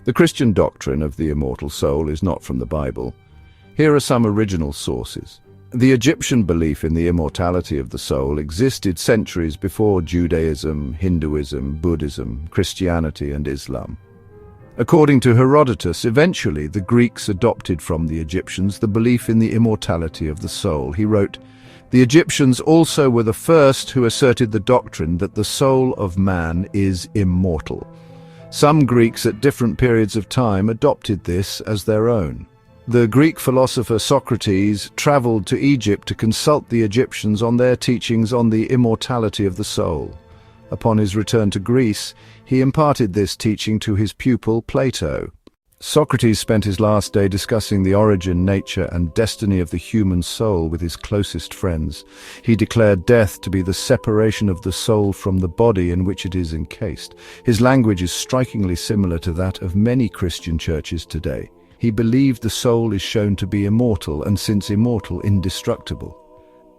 The Christian doctrine of the immortal soul is not from the Bible. Here are some original sources. The Egyptian belief in the immortality of the soul existed centuries before Judaism, Hinduism, Buddhism, Christianity, and Islam. According to Herodotus, eventually the Greeks adopted from the Egyptians the belief in the immortality of the soul. He wrote, "The Egyptians also were the first who asserted the doctrine that the soul of man is immortal." Some Greeks at different periods of time adopted this as their own. The Greek philosopher Socrates traveled to Egypt to consult the Egyptians on their teachings on the immortality of the soul. Upon his return to Greece, he imparted this teaching to his pupil Plato. Socrates spent his last day discussing the origin, nature, and destiny of the human soul with his closest friends. He declared death to be the separation of the soul from the body in which it is encased. His language is strikingly similar to that of many Christian churches today. He believed the soul is shown to be immortal, and since immortal, indestructible.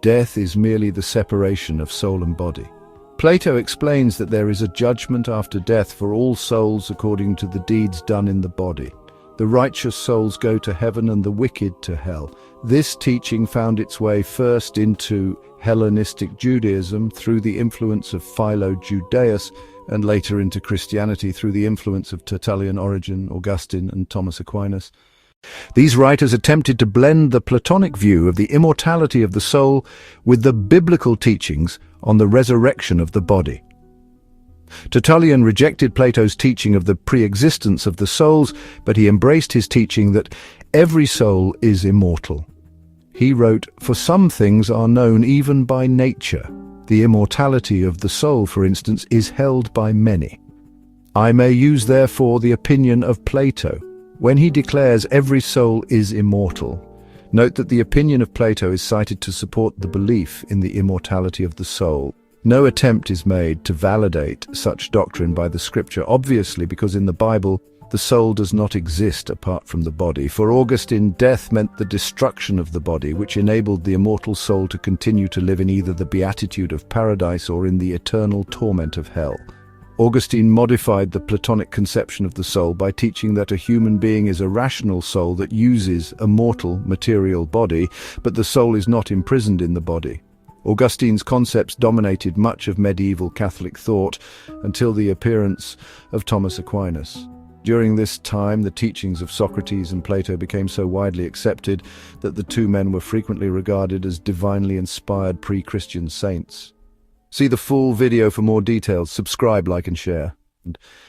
Death is merely the separation of soul and body. Plato explains that there is a judgment after death for all souls according to the deeds done in the body. The righteous souls go to heaven and the wicked to hell. This teaching found its way first into Hellenistic Judaism through the influence of Philo-Judaeus, and later into Christianity through the influence of Tertullian, Origen, Augustine, and Thomas Aquinas. These writers attempted to blend the Platonic view of the immortality of the soul with the biblical teachings on the resurrection of the body. Tertullian rejected Plato's teaching of the pre-existence of the souls, but he embraced his teaching that every soul is immortal. He wrote, "For some things are known even by nature. The immortality of the soul, for instance, is held by many. I may use therefore the opinion of Plato, when he declares every soul is immortal." Note that the opinion of Plato is cited to support the belief in the immortality of the soul. No attempt is made to validate such doctrine by the scripture, obviously because in the Bible, the soul does not exist apart from the body. For Augustine, death meant the destruction of the body, which enabled the immortal soul to continue to live in either the beatitude of paradise or in the eternal torment of hell. Augustine modified the Platonic conception of the soul by teaching that a human being is a rational soul that uses a mortal, material body, but the soul is not imprisoned in the body. Augustine's concepts dominated much of medieval Catholic thought until the appearance of Thomas Aquinas. During this time, the teachings of Socrates and Plato became so widely accepted that the two men were frequently regarded as divinely inspired pre-Christian saints. See the full video for more details. Subscribe, like, and share.